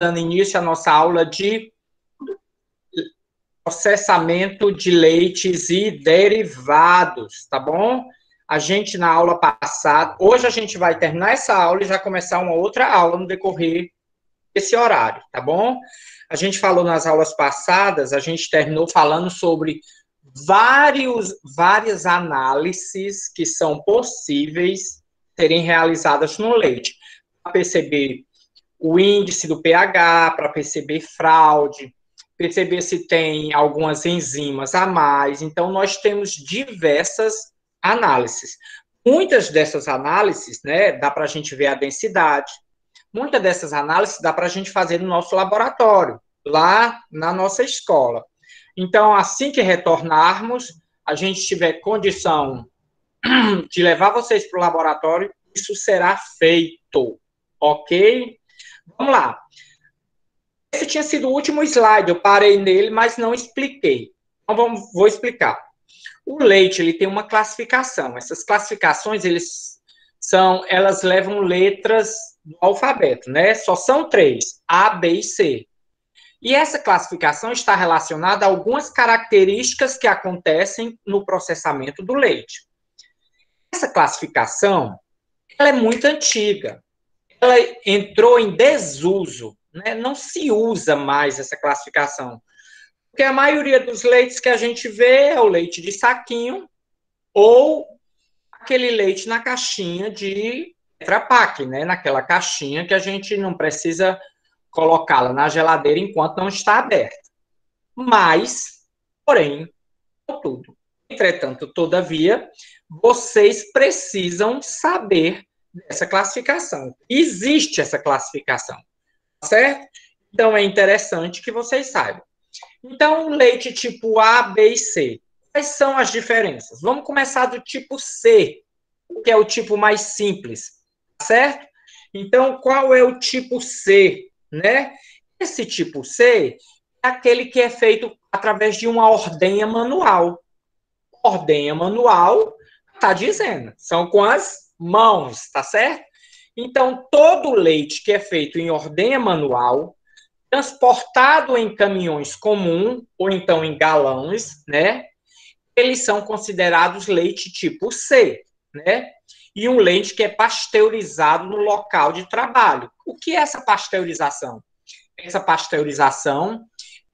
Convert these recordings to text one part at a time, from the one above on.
dando início à nossa aula de processamento de leites e derivados, tá bom? A gente, na aula passada, hoje a gente vai terminar essa aula e já começar uma outra aula no decorrer desse horário, tá bom? A gente falou nas aulas passadas, a gente terminou falando sobre várias análises que são possíveis serem realizadas no leite, para perceber o índice do pH, para perceber fraude, perceber se tem algumas enzimas a mais. Então, nós temos diversas análises. Muitas dessas análises, né, dá para a gente ver a densidade. Muitas dessas análises dá para a gente fazer no nosso laboratório, lá na nossa escola. Então, assim que retornarmos, a gente tiver condição de levar vocês para o laboratório, isso será feito, ok? Vamos lá. Esse tinha sido o último slide, eu parei nele, mas não expliquei. Então, vou explicar. O leite, ele tem uma classificação. Essas classificações, elas levam letras do alfabeto, né? Só são 3, A, B e C. E essa classificação está relacionada a algumas características que acontecem no processamento do leite. Essa classificação, ela é muito antiga. Ela entrou em desuso, né? Não se usa mais essa classificação. Porque a maioria dos leites que a gente vê é o leite de saquinho ou aquele leite na caixinha de Tetra Pak, né? Naquela caixinha que a gente não precisa colocá-la na geladeira enquanto não está aberta. Mas, porém, contudo, entretanto, todavia, vocês precisam saber dessa classificação. Existe essa classificação, certo? Então, é interessante que vocês saibam. Então, leite tipo A, B e C. Quais são as diferenças? Vamos começar do tipo C, que é o tipo mais simples, certo? Então, qual é o tipo C, né? Esse tipo C é aquele que é feito através de uma ordenha manual. Ordenha manual, está dizendo, são com as mãos, tá certo? Então, todo leite que é feito em ordenha manual, transportado em caminhões comum ou então em galões, né? Eles são considerados leite tipo C, né? E um leite que é pasteurizado no local de trabalho. O que é essa pasteurização? Essa pasteurização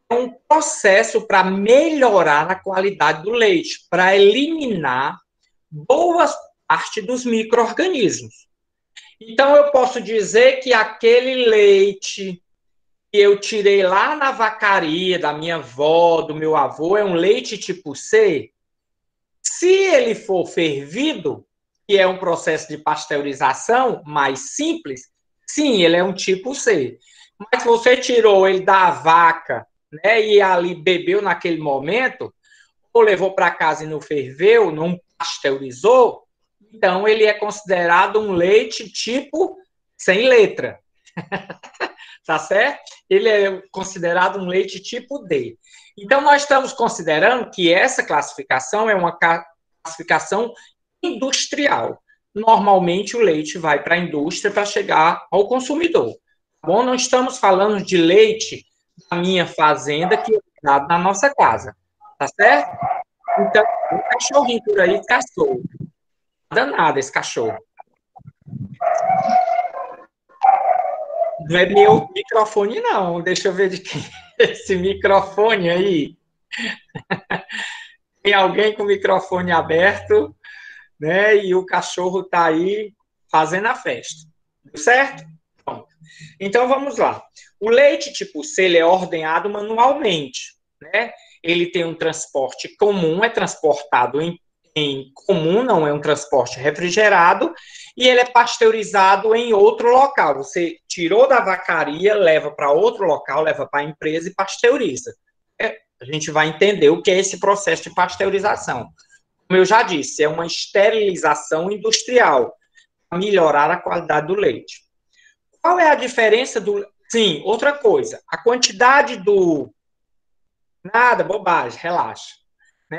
é um processo para melhorar a qualidade do leite, para eliminar boa parte dos micro-organismos. Então, eu posso dizer que aquele leite que eu tirei lá na vacaria da minha avó, do meu avô, é um leite tipo C. Se ele for fervido, que é um processo de pasteurização mais simples, sim, ele é um tipo C. Mas se você tirou ele da vaca, né, e ali bebeu naquele momento, ou levou para casa e não ferveu, não pasteurizou, então ele é considerado um leite tipo sem letra. Tá certo? Ele é considerado um leite tipo D. Então, nós estamos considerando que essa classificação é uma classificação industrial. Normalmente, o leite vai para a indústria para chegar ao consumidor. Tá bom? Não estamos falando de leite da minha fazenda que é dado na nossa casa. Tá certo? Então, o cachorrinho por aí, cachorro. Danado esse cachorro. Não é meu microfone, não. Deixa eu ver de quem é esse microfone aí. Tem alguém com o microfone aberto, né? E o cachorro está aí fazendo a festa. Certo? Pronto. Então vamos lá. O leite tipo C ele é ordenhado manualmente, né? Ele tem um transporte comum, é transportado em comum, não é um transporte refrigerado, e ele é pasteurizado em outro local. Você tirou da vacaria, leva para outro local, leva para a empresa e pasteuriza. A gente vai entender o que é esse processo de pasteurização. Como eu já disse, é uma esterilização industrial para melhorar a qualidade do leite. Qual é a diferença do... Sim, outra coisa, a quantidade do... Nada, bobagem, relaxa.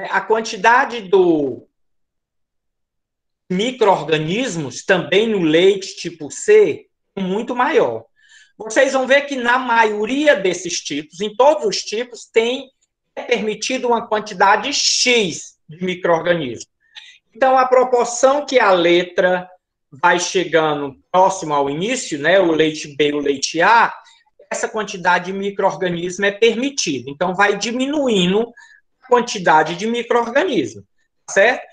A quantidade do micro-organismos também no leite tipo C é muito maior. Vocês vão ver que na maioria desses tipos, em todos os tipos, é permitido uma quantidade X de micro-organismos. Então, a proporção que a letra vai chegando próximo ao início, né, o leite B e o leite A, essa quantidade de micro-organismo é permitida. Então, vai diminuindo a quantidade de micro-organismo, certo?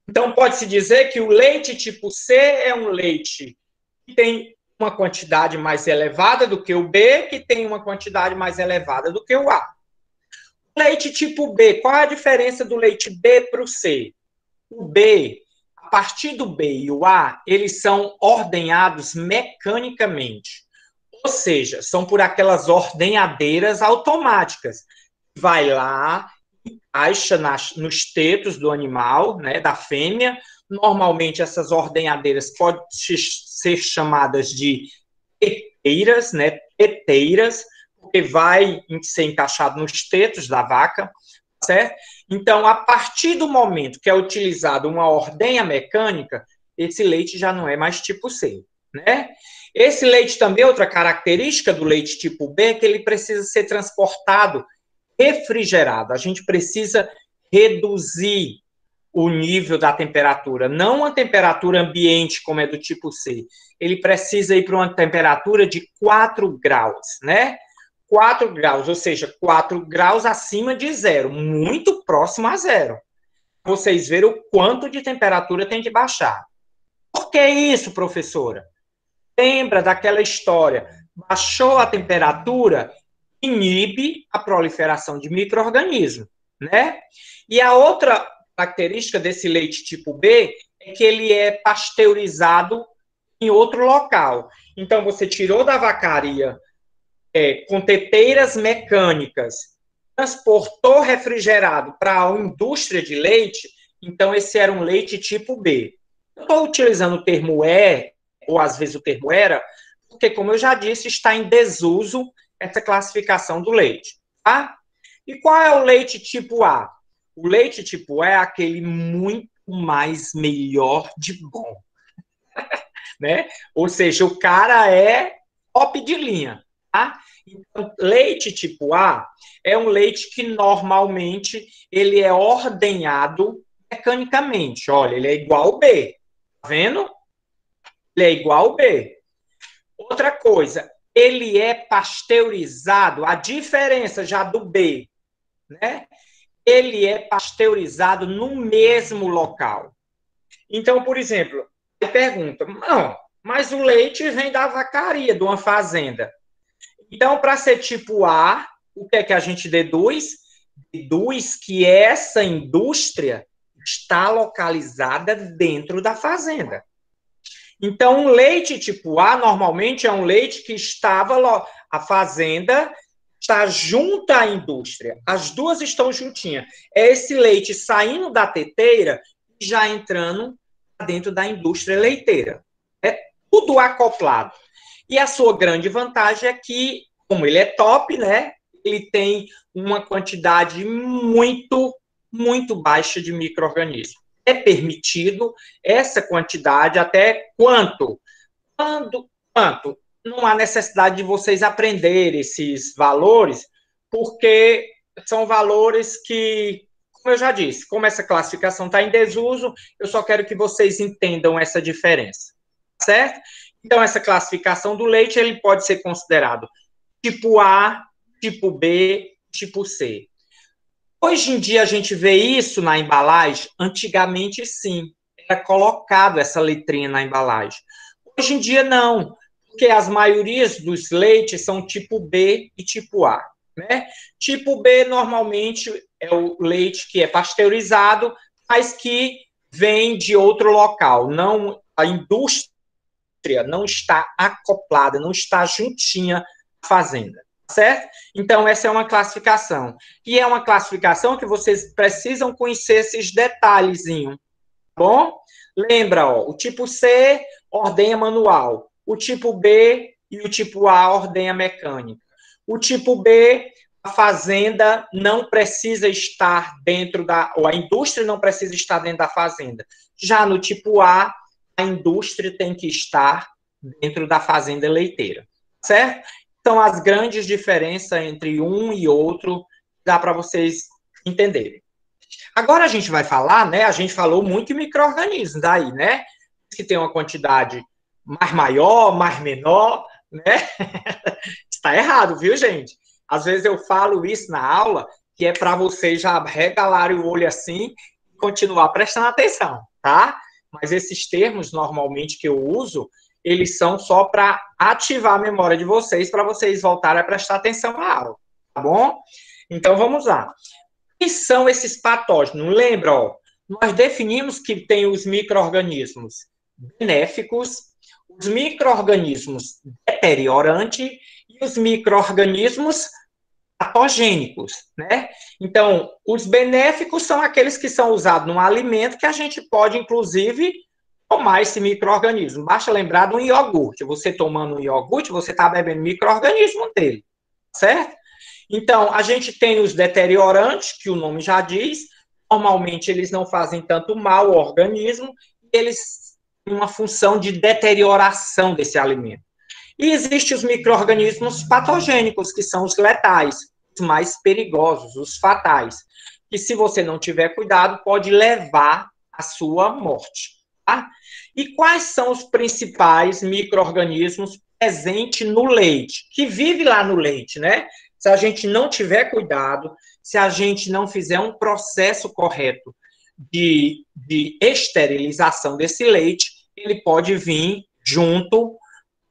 Então, pode-se dizer que o leite tipo C é um leite que tem uma quantidade mais elevada do que o B, que tem uma quantidade mais elevada do que o A. O leite tipo B, qual é a diferença do leite B para o C? O B, a partir do B e o A, eles são ordenhados mecanicamente. Ou seja, são por aquelas ordenhadeiras automáticas. Vai lá, encaixa nos tetos do animal, né, da fêmea. Normalmente, essas ordenhadeiras podem ser chamadas de peteiras, né, peteiras, porque vai ser encaixado nos tetos da vaca, certo? Então, a partir do momento que é utilizado uma ordenha mecânica, esse leite já não é mais tipo C, né? Esse leite também, outra característica do leite tipo B, é que ele precisa ser transportado refrigerado. A gente precisa reduzir o nível da temperatura, não a temperatura ambiente, como é do tipo C. Ele precisa ir para uma temperatura de 4 graus, né? 4 graus, ou seja, 4 graus acima de zero, muito próximo a zero. Vocês verem o quanto de temperatura tem que baixar. Por que isso, professora? Lembra daquela história? Baixou a temperatura, inibe a proliferação de micro-organismos, né? E a outra característica desse leite tipo B é que ele é pasteurizado em outro local. Então, você tirou da vacaria com teteiras mecânicas, transportou refrigerado para a indústria de leite, então esse era um leite tipo B. Eu estou utilizando o termo ou às vezes o termo era, porque, como eu já disse, está em desuso essa classificação do leite, tá? E qual é o leite tipo A? O leite tipo A é aquele muito mais melhor de bom, né? Ou seja, o cara é top de linha, tá? Então, leite tipo A é um leite que normalmente ele é ordenhado mecanicamente. Olha, ele é igual ao B, tá vendo? Ele é igual ao B. Outra coisa, ele é pasteurizado, a diferença já do B, né? Ele é pasteurizado no mesmo local. Então, por exemplo, ele pergunta, não, mas o leite vem da vacaria, de uma fazenda. Então, para ser tipo A, o que é que a gente deduz? Deduz que essa indústria está localizada dentro da fazenda. Então, um leite tipo A, normalmente, é um leite que a fazenda está junto à indústria. As duas estão juntinhas. É esse leite saindo da teteira e já entrando dentro da indústria leiteira. É tudo acoplado. E a sua grande vantagem é que, como ele é top, né? Ele tem uma quantidade muito, muito baixa de micro-organismos. É permitido essa quantidade até quanto? Quanto? Não há necessidade de vocês aprenderem esses valores, porque são valores que, como eu já disse, como essa classificação está em desuso, eu só quero que vocês entendam essa diferença, certo? Então, essa classificação do leite, ele pode ser considerado tipo A, tipo B, tipo C. Hoje em dia a gente vê isso na embalagem? Antigamente, sim, era colocado essa letrinha na embalagem. Hoje em dia, não, porque as maiorias dos leites são tipo B e tipo A, né? Tipo B, normalmente, é o leite que é pasteurizado, mas que vem de outro local. Não, a indústria não está acoplada, não está juntinha à fazenda, certo? Então, essa é uma classificação. E é uma classificação que vocês precisam conhecer esses detalhezinhos, tá bom? Lembra, ó, o tipo C, ordenha manual. O tipo B e o tipo A, ordenha mecânica. O tipo B, a fazenda não precisa estar dentro ou a indústria não precisa estar dentro da fazenda. Já no tipo A indústria tem que estar dentro da fazenda leiteira. certo? Então, as grandes diferenças entre um e outro, dá para vocês entenderem. Agora a gente vai falar, né? A gente falou muito em micro-organismos aí, né? Que tem uma quantidade mais maior, mais menor, né? Está errado, viu, gente? Às vezes eu falo isso na aula, que é para vocês já regalarem o olho assim e continuar prestando atenção, tá? Mas esses termos, normalmente, que eu uso, eles são só para ativar a memória de vocês, para vocês voltarem a prestar atenção na aula, tá bom? Então, vamos lá. Que são esses patógenos? Lembra, ó, nós definimos que tem os micro-organismos benéficos, os micro-organismos deteriorantes e os micro-organismos patogênicos, né? Então, os benéficos são aqueles que são usados num alimento que a gente pode, inclusive, tomar esse micro-organismo. Basta lembrar de um iogurte. Você tomando um iogurte, você está bebendo micro-organismo dele, certo? Então, a gente tem os deteriorantes, que o nome já diz, normalmente eles não fazem tanto mal ao organismo, eles têm uma função de deterioração desse alimento. E existem os micro-organismos patogênicos, que são os letais, os mais perigosos, os fatais, que se você não tiver cuidado, pode levar à sua morte. Tá? E quais são os principais micro-organismos presentes no leite, que vive lá no leite, né? Se a gente não tiver cuidado, se a gente não fizer um processo correto de esterilização desse leite, ele pode vir junto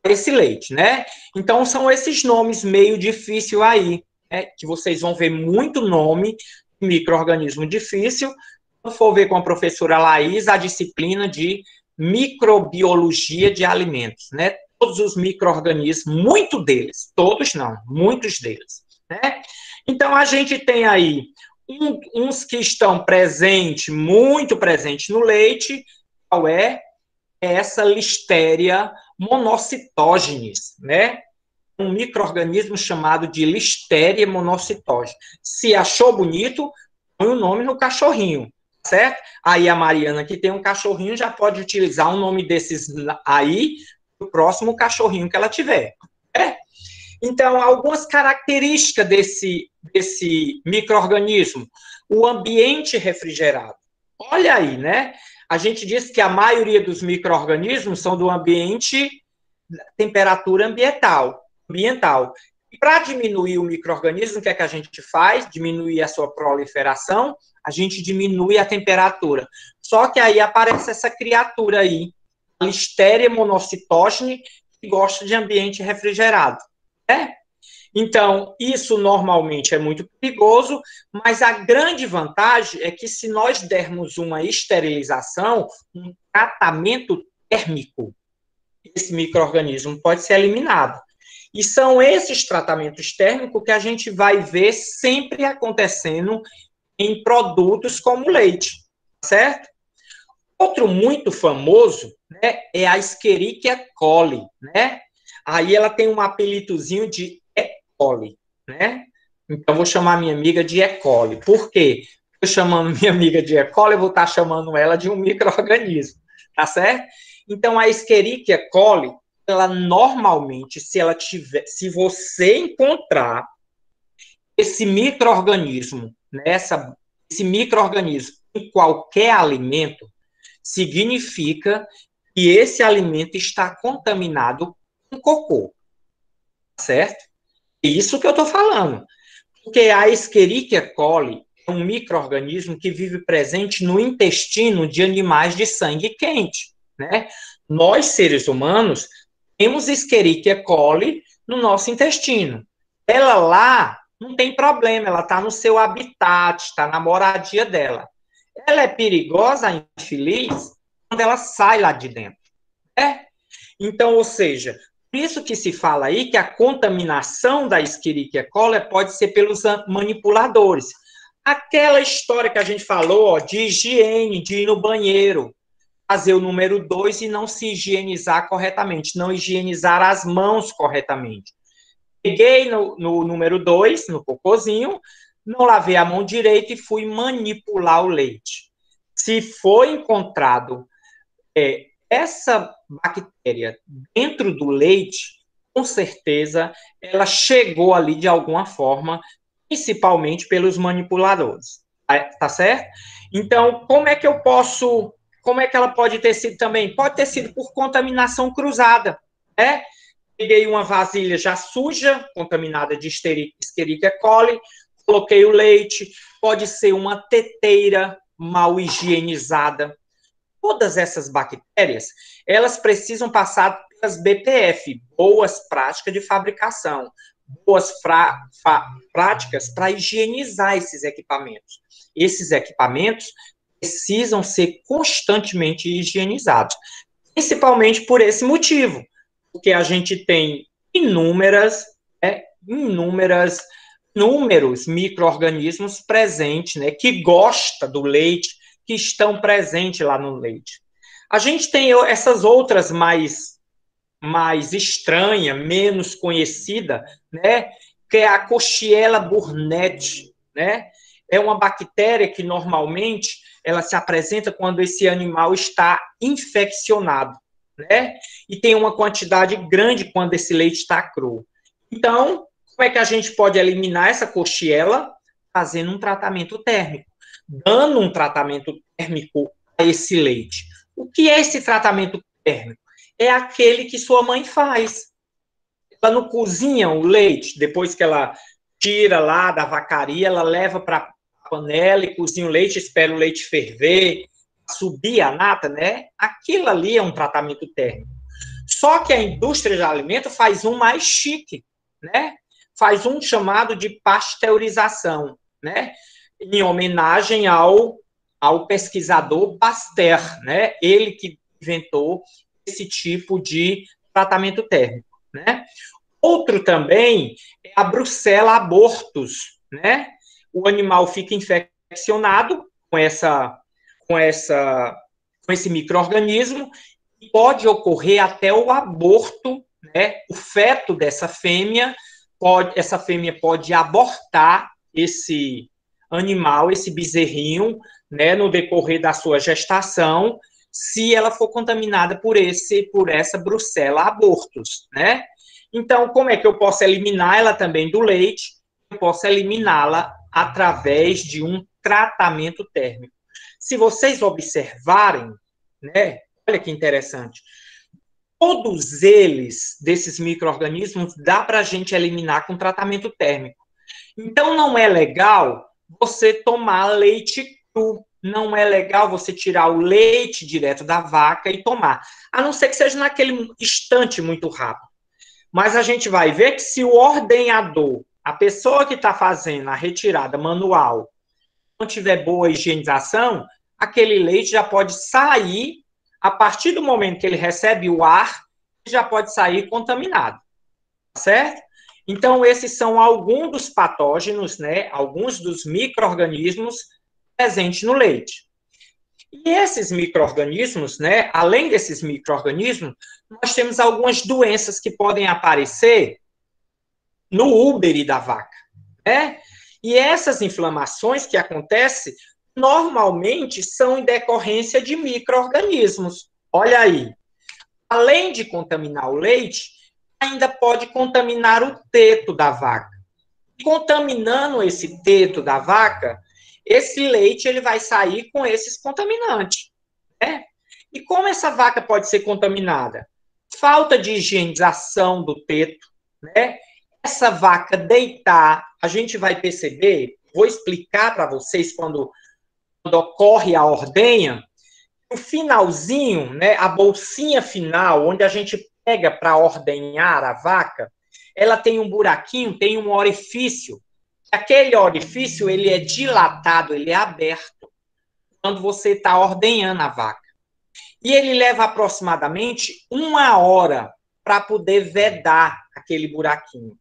a esse leite, né? Então, são esses nomes meio difíceis aí, né? Que vocês vão ver muito nome de micro-organismo difícil. Quando for ver com a professora Laís, a disciplina de microbiologia de alimentos, né? Todos os micro-organismos, muito deles, todos não, muitos deles, né? Então, a gente tem aí uns que estão presentes, muito presentes no leite, qual é? Essa Listeria monocytogenes, né? Um micro-organismo chamado de Listeria monocytogenes. Se achou bonito, põe o nome no cachorrinho, certo? Aí a Mariana, que tem um cachorrinho, já pode utilizar um nome desses aí no próximo cachorrinho que ela tiver. Né? Então, algumas características desse micro-organismo. O ambiente refrigerado. Olha aí, né? A gente diz que a maioria dos micro-organismos são do ambiente, temperatura ambiental. E para diminuir o micro-organismo, o que é que a gente faz? Diminuir a sua proliferação, a gente diminui a temperatura. Só que aí aparece essa criatura aí, a Listeria monocytogene, que gosta de ambiente refrigerado. Né? Então, isso normalmente é muito perigoso, mas a grande vantagem é que se nós dermos uma esterilização, um tratamento térmico, esse micro-organismo pode ser eliminado. E são esses tratamentos térmicos que a gente vai ver sempre acontecendo em produtos como leite, certo? Outro muito famoso, né, é a Escherichia coli, né? Aí ela tem um apelidozinho de E. coli, né? Então, vou chamar minha amiga de E. coli. Por quê? Eu chamando minha amiga de E. coli, eu vou estar chamando ela de um micro-organismo, tá certo? Então, a Escherichia coli, ela normalmente, se você encontrar esse micro-organismo, esse micro-organismo em qualquer alimento, significa que esse alimento está contaminado com cocô, certo? É isso que eu estou falando. Porque a Escherichia coli é um micro-organismo que vive presente no intestino de animais de sangue quente, né? Nós, seres humanos, temos Escherichia coli no nosso intestino. Ela lá não tem problema, ela está no seu habitat, está na moradia dela. Ela é perigosa, infeliz, quando ela sai lá de dentro. Né? Então, ou seja, por isso que se fala aí que a contaminação da Escherichia coli pode ser pelos manipuladores. Aquela história que a gente falou, ó, de higiene, de ir no banheiro, fazer o número 2 e não se higienizar corretamente, não higienizar as mãos corretamente. Peguei no número 2, no cocôzinho, não lavei a mão direita e fui manipular o leite. Se foi encontrado essa bactéria dentro do leite, com certeza, ela chegou ali de alguma forma, principalmente pelos manipuladores. Tá certo? Então, como é que eu posso... Como é que ela pode ter sido também? Pode ter sido por contaminação cruzada, né? Peguei uma vasilha já suja, contaminada de Escherichia coli, coloquei o leite, pode ser uma teteira mal higienizada. Todas essas bactérias, elas precisam passar pelas BPF, boas práticas de fabricação, boas práticas para higienizar esses equipamentos. Esses equipamentos precisam ser constantemente higienizados, principalmente por esse motivo, porque a gente tem inúmeros micro-organismos presentes, né, que gostam do leite, que estão presentes lá no leite. A gente tem essas outras mais estranha, menos conhecida, né, que é a Coxiella burnetii, né? É uma bactéria que normalmente ela se apresenta quando esse animal está infeccionado, né? E tem uma quantidade grande quando esse leite está cru. Então, como é que a gente pode eliminar essa Coxiella? Fazendo um tratamento térmico, dando um tratamento térmico a esse leite. O que é esse tratamento térmico? É aquele que sua mãe faz. Ela não cozinha o leite, depois que ela tira lá da vacaria, ela leva para a panela e cozinha o leite, espera o leite ferver, subir a nata, né? Aquilo ali é um tratamento térmico. Só que a indústria de alimento faz um mais chique, né? Faz um chamado de pasteurização, né? Em homenagem ao pesquisador Pasteur, né? Ele que inventou esse tipo de tratamento térmico, né? Outro também é a Brucella abortus, né? O animal fica infeccionado com esse micro-organismo e pode ocorrer até o aborto, né? O feto dessa fêmea essa fêmea pode abortar esse animal, esse bezerrinho, né? No decorrer da sua gestação, se ela for contaminada por essa Brucella abortus, né? Então, como é que eu posso eliminar ela também do leite? Eu posso eliminá-la através de um tratamento térmico. Se vocês observarem, né? Olha que interessante. Todos eles, desses micro-organismos, dá para a gente eliminar com tratamento térmico. Então, não é legal você tomar leite cru. Não é legal você tirar o leite direto da vaca e tomar. A não ser que seja naquele instante muito rápido. Mas a gente vai ver que se o ordenhador, a pessoa que está fazendo a retirada manual, não tiver boa higienização, aquele leite já pode sair, a partir do momento que ele recebe o ar, já pode sair contaminado, certo? Então, esses são alguns dos patógenos, né, alguns dos micro-organismos presentes no leite. E esses micro-organismos, né, além desses micro-organismos, nós temos algumas doenças que podem aparecer no úbere da vaca, né? E essas inflamações que acontecem, normalmente são em decorrência de micro-organismos. Olha aí, além de contaminar o leite, ainda pode contaminar o teto da vaca. Contaminando esse teto da vaca, esse leite ele vai sair com esses contaminantes, né? E como essa vaca pode ser contaminada? Falta de higienização do teto, né? Essa vaca deitar, a gente vai perceber, vou explicar para vocês quando ocorre a ordenha, o finalzinho, né, a bolsinha final, onde a gente pega para ordenhar a vaca, ela tem um buraquinho, tem um orifício. Aquele orifício, ele é dilatado, ele é aberto quando você está ordenhando a vaca. E ele leva aproximadamente 1 hora para poder vedar aquele buraquinho.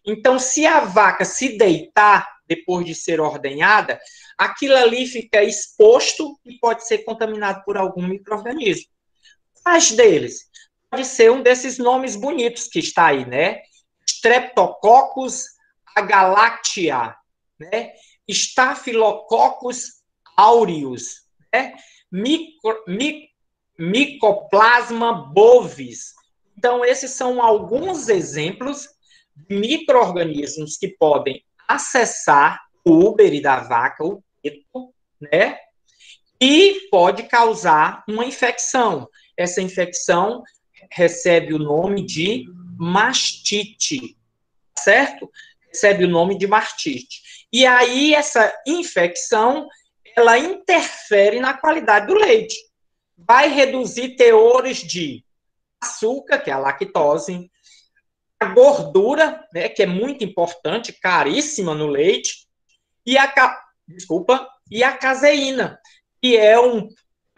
Então, se a vaca se deitar depois de ser ordenhada, aquilo ali fica exposto e pode ser contaminado por algum micro-organismo. Quais deles? Pode ser um desses nomes bonitos que está aí, né? Streptococcus agalactiae, né? Staphylococcus aureus, né? Mycoplasma bovis. Então, esses são alguns exemplos de micro-organismos que podem acessar o úbere da vaca, o teto, né? E pode causar uma infecção. Essa infecção recebe o nome de mastite, certo? Recebe o nome de mastite. E aí, essa infecção, ela interfere na qualidade do leite. Vai reduzir teores de açúcar, que é a lactose, a gordura, né, que é muito importante, caríssima no leite, e e a caseína, que é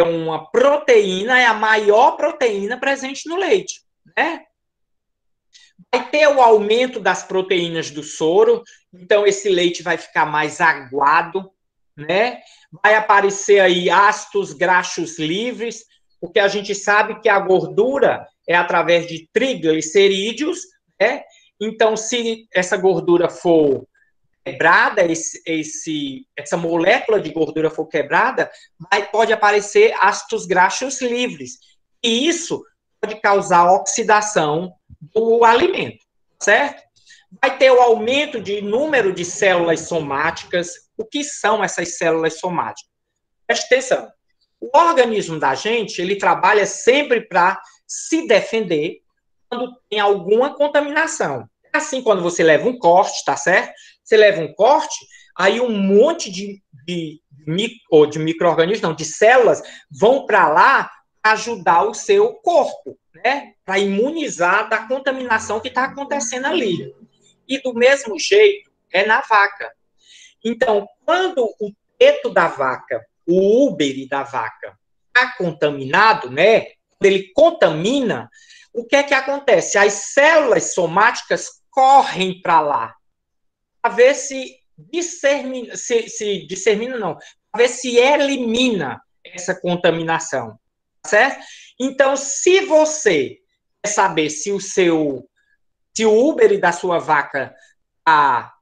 uma proteína, é a maior proteína presente no leite, né? Vai ter o aumento das proteínas do soro, então esse leite vai ficar mais aguado, né? Vai aparecer aí ácidos graxos livres, porque a gente sabe que a gordura é através de triglicerídeos, né? Então, se essa gordura for quebrada, essa molécula de gordura for quebrada, pode aparecer ácidos graxos livres. E isso pode causar oxidação do alimento, certo? Vai ter o aumento de número de células somáticas. O que são essas células somáticas? Preste atenção. O organismo da gente, ele trabalha sempre para se defender quando tem alguma contaminação. Assim, quando você leva um corte, tá certo? Você leva um corte, aí um monte de micro-organismos, não, de células, vão para lá ajudar o seu corpo, né? Para imunizar da contaminação que está acontecendo ali. E do mesmo jeito é na vaca. Então, quando o teto da vaca, o úbere da vaca, está contaminado, né? Quando ele contamina, o que é que acontece? As células somáticas correm para lá, para ver se dissemina, não, para ver se elimina essa contaminação, certo? Então, se você quer saber se o úbere da sua vaca está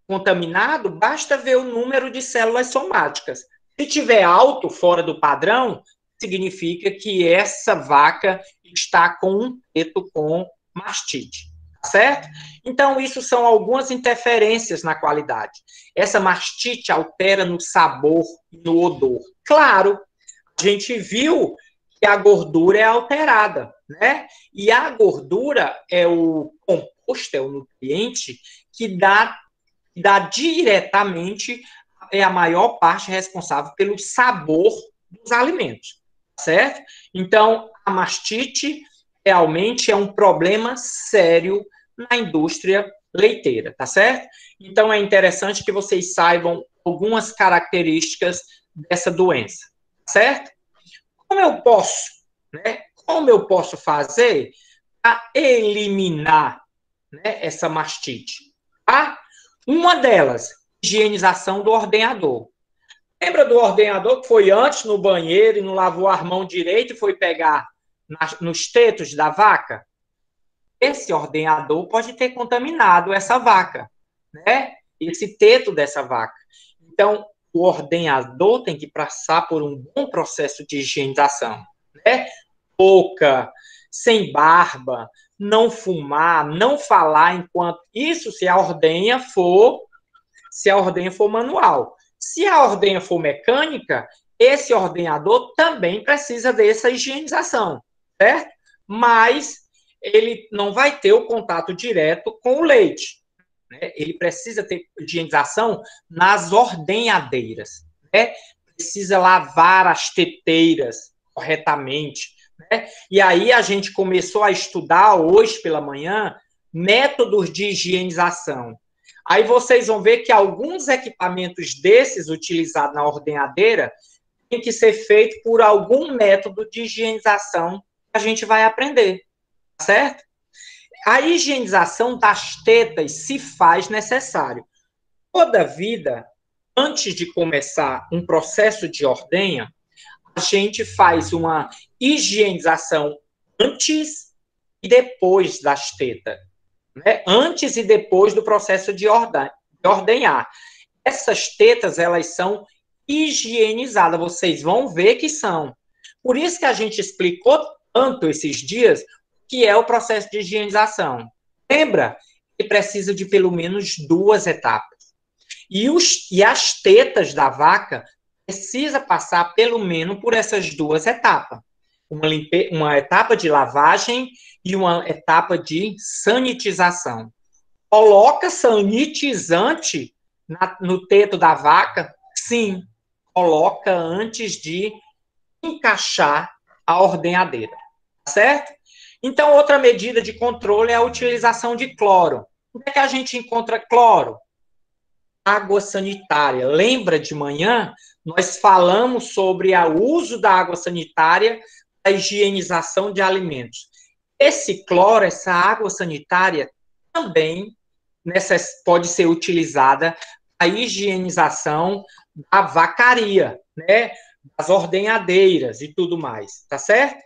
contaminado, basta ver o número de células somáticas. Se tiver alto, fora do padrão, significa que essa vaca está com um teto com mastite, certo? Então, isso são algumas interferências na qualidade. Essa mastite altera no sabor e no odor. Claro, a gente viu que a gordura é alterada, né? E a gordura é o composto, é o nutriente que dá diretamente, é a maior parte responsável pelo sabor dos alimentos, certo? Então, a mastite realmente é um problema sério na indústria leiteira, tá certo? Então, é interessante que vocês saibam algumas características dessa doença, certo? Como eu posso, né? Como eu posso fazer para eliminar, né, essa mastite? Tá? Uma delas, higienização do ordenhador. Lembra do ordenhador que foi antes no banheiro e não lavou a mão direito e foi pegar nos tetos da vaca? Esse ordenhador pode ter contaminado essa vaca, né? Esse teto dessa vaca. Então, o ordenhador tem que passar por um bom processo de higienização, né? Boca, sem barba, não fumar, não falar enquanto isso se a ordenha for manual. Se a ordenha for mecânica, esse ordenhador também precisa dessa higienização, certo? Mas ele não vai ter o contato direto com o leite, né? Ele precisa ter higienização nas ordenhadeiras, né? Precisa lavar as teteiras corretamente, né? E aí a gente começou a estudar hoje pela manhã métodos de higienização. Aí vocês vão ver que alguns equipamentos desses utilizados na ordenhadeira tem que ser feito por algum método de higienização que a gente vai aprender, certo? A higienização das tetas se faz necessário. Toda vida, antes de começar um processo de ordenha, a gente faz uma higienização antes e depois das tetas, né? Antes e depois do processo de ordenhar. Essas tetas, elas são higienizadas, vocês vão ver que são. Por isso que a gente explicou tanto esses dias que é o processo de higienização. Lembra? Ele precisa de pelo menos 2 etapas. E as tetas da vaca precisa passar pelo menos por essas 2 etapas. Uma etapa de lavagem e uma etapa de sanitização. Coloca sanitizante no teto da vaca? Sim, coloca antes de encaixar a ordenhadeira, certo? Então, outra medida de controle é a utilização de cloro. Onde é que a gente encontra cloro? Água sanitária. Lembra de manhã? Nós falamos sobre o uso da água sanitária para a higienização de alimentos. Esse cloro, essa água sanitária, também pode ser utilizada para a higienização da vacaria, né? Das ordenhadeiras e tudo mais, tá certo?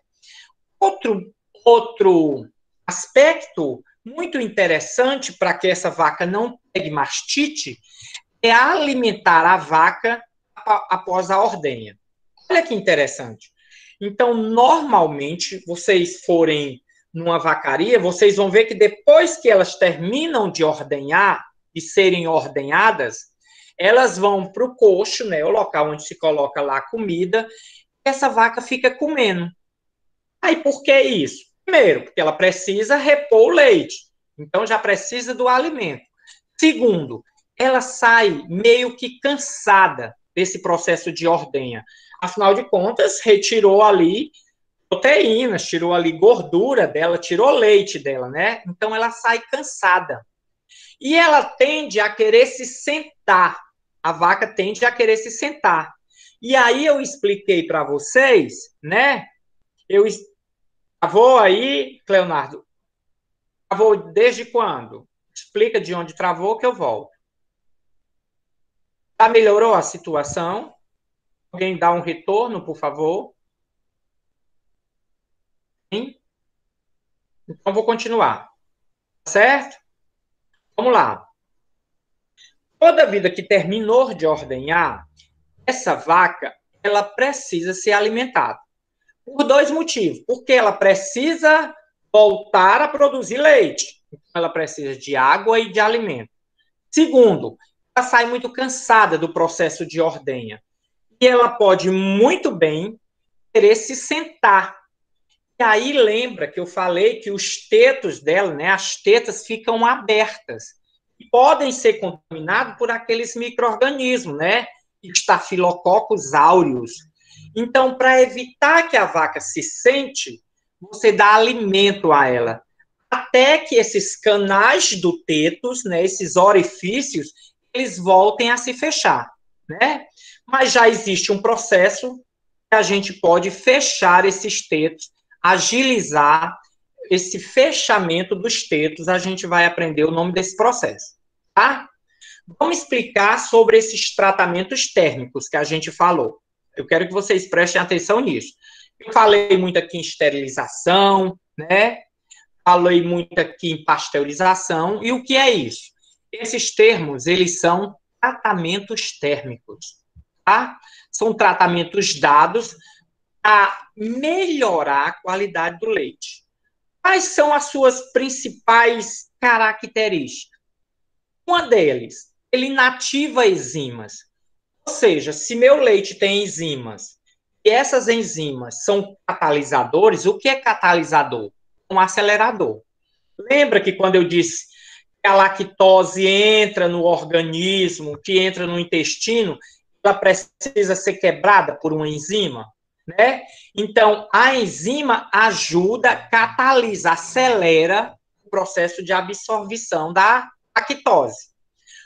Outro aspecto muito interessante para que essa vaca não pegue mastite é alimentar a vaca após a ordenha. Olha que interessante. Então, normalmente, vocês forem numa vacaria, vocês vão ver que depois que elas terminam de ordenhar e serem ordenhadas, elas vão para o coxo, né, o local onde se coloca lá a comida, e essa vaca fica comendo. Aí, por que isso? Primeiro, porque ela precisa repor o leite. Então, já precisa do alimento. Segundo, ela sai meio que cansada desse processo de ordenha. Afinal de contas, retirou ali proteínas, tirou ali gordura dela, tirou leite dela, né? Então, ela sai cansada. E ela tende a querer se sentar. A vaca tende a querer se sentar. E aí eu expliquei para vocês, né? Travou aí, Leonardo? Travou desde quando? Explica de onde travou que eu volto. Já melhorou a situação? Alguém dá um retorno, por favor? Sim? Então, vou continuar. Certo? Vamos lá. Toda vida que terminou de ordenhar, essa vaca, ela precisa ser alimentada. Por 2 motivos. Porque ela precisa voltar a produzir leite. Então, ela precisa de água e de alimento. Segundo, ela sai muito cansada do processo de ordenha. E ela pode muito bem querer se sentar. E aí lembra que eu falei que os tetos dela, né, as tetas ficam abertas. E podem ser contaminados por aqueles micro-organismos, né? Estafilococcus aureus. Então, para evitar que a vaca se sente, você dá alimento a ela. Até que esses canais do tetos, né, esses orifícios, eles voltem a se fechar, né? Mas já existe um processo que a gente pode fechar esses tetos, agilizar esse fechamento dos tetos. A gente vai aprender o nome desse processo, tá? Vamos explicar sobre esses tratamentos térmicos que a gente falou. Eu quero que vocês prestem atenção nisso. Eu falei muito aqui em esterilização, né? Falei muito aqui em pasteurização. E o que é isso? Esses termos, eles são tratamentos térmicos, tá? São tratamentos dados a melhorar a qualidade do leite. Quais são as suas principais características? Uma deles, ele inativa enzimas. Ou seja, se meu leite tem enzimas e essas enzimas são catalisadores, o que é catalisador? Um acelerador. Lembra que quando eu disse que a lactose entra no organismo, que entra no intestino, ela precisa ser quebrada por uma enzima? Né? Então, a enzima ajuda, catalisa, acelera o processo de absorção da lactose.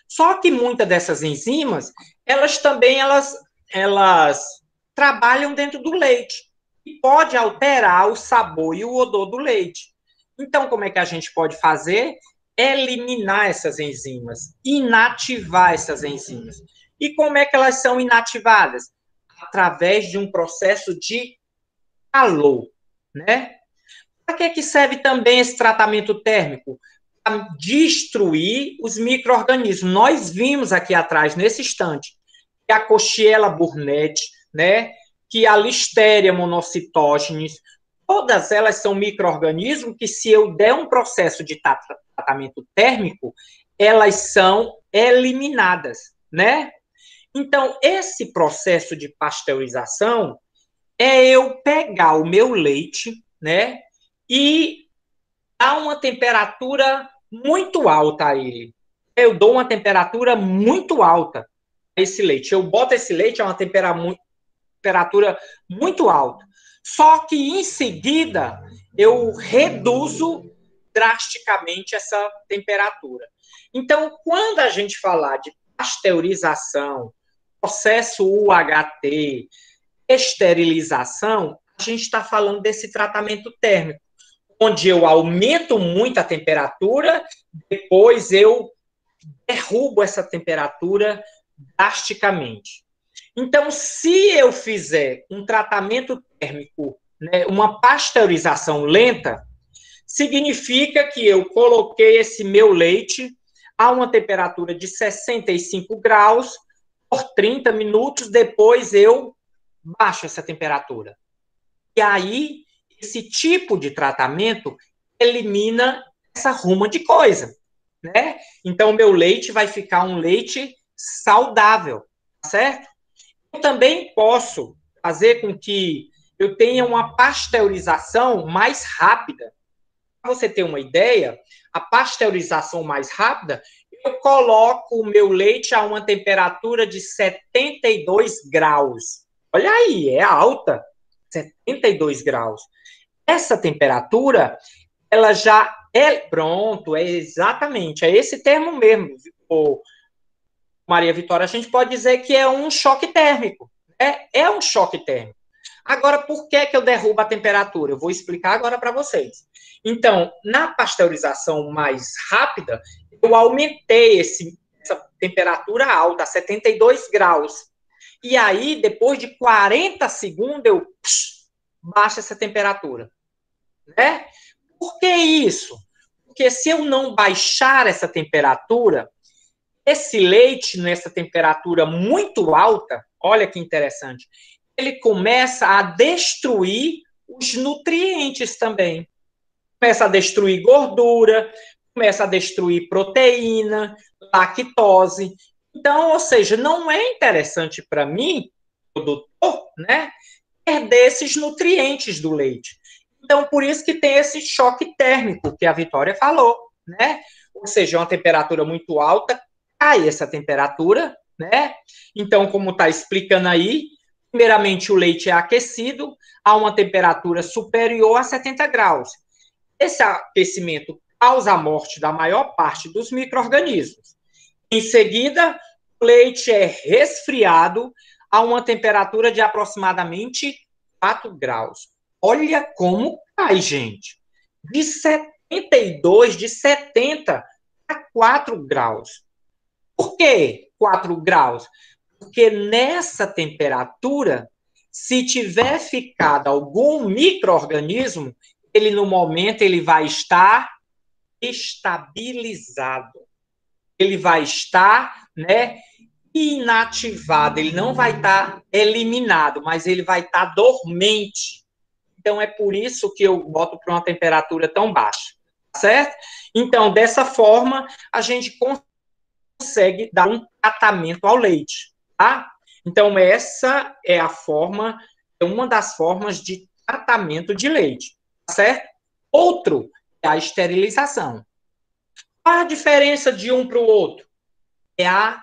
Só que muitas dessas enzimas, elas também trabalham dentro do leite e pode alterar o sabor e o odor do leite. Então, como é que a gente pode fazer? Eliminar essas enzimas, inativar essas enzimas. E como é que elas são inativadas? Através de um processo de calor, né? Para que serve também esse tratamento térmico? Para destruir os micro-organismos. Nós vimos aqui atrás, nesse instante, que a Coxiella burnetii, né? Que a Listeria monocytogenes, todas elas são micro-organismos que, se eu der um processo de tratamento térmico, elas são eliminadas, né? Então, esse processo de pasteurização é eu pegar o meu leite, né, e dar uma temperatura muito alta a ele. Eu dou uma temperatura muito alta a esse leite. Eu boto esse leite a uma temperatura muito alta. Só que, em seguida, eu reduzo drasticamente essa temperatura. Então, quando a gente falar de pasteurização, processo UHT, esterilização, a gente está falando desse tratamento térmico, onde eu aumento muito a temperatura, depois eu derrubo essa temperatura drasticamente. Então, se eu fizer um tratamento térmico, né, uma pasteurização lenta, significa que eu coloquei esse meu leite a uma temperatura de 65 graus por 30 minutos, depois eu baixo essa temperatura. E aí, esse tipo de tratamento elimina essa ruma de coisa, né? Então, o meu leite vai ficar um leite saudável, certo? Eu também posso fazer com que eu tenha uma pasteurização mais rápida. Para você ter uma ideia, a pasteurização mais rápida, eu coloco o meu leite a uma temperatura de 72 graus. Olha aí, é alta, 72 graus. Essa temperatura, ela já é pronto, é exatamente, é esse termo mesmo, Maria Vitória. A gente pode dizer que é um choque térmico, é um choque térmico. Agora, por que eu derrubo a temperatura? Eu vou explicar agora para vocês. Então, na pasteurização mais rápida, eu aumentei essa temperatura alta, a 72 graus. E aí, depois de 40 segundos, eu baixo essa temperatura. Né? Por que isso? Porque se eu não baixar essa temperatura, esse leite nessa temperatura muito alta, olha que interessante, ele começa a destruir os nutrientes também. Começa a destruir gordura, começa a destruir proteína, lactose. Então, ou seja, não é interessante para mim, produtor, né, perder esses nutrientes do leite. Então, por isso que tem esse choque térmico que a Vitória falou, né? Ou seja, uma temperatura muito alta, cai essa temperatura, né? Então, como está explicando aí, primeiramente o leite é aquecido a uma temperatura superior a 70 graus. Esse aquecimento causa a morte da maior parte dos micro-organismos. Em seguida, o leite é resfriado a uma temperatura de aproximadamente 4 graus. Olha como cai, gente. De 72, de 70 a 4 graus. Por que 4 graus? Porque nessa temperatura, se tiver ficado algum micro-organismo, ele no momento ele vai estar estabilizado. Ele vai estar, né, inativado, ele não vai estar eliminado, mas ele vai estar dormente. Então, é por isso que eu boto para uma temperatura tão baixa, certo? Então, dessa forma, a gente consegue dar um tratamento ao leite, tá? Então, essa é a forma, é uma das formas de tratamento de leite, certo? Outro é a esterilização. Qual a diferença de um para o outro? É a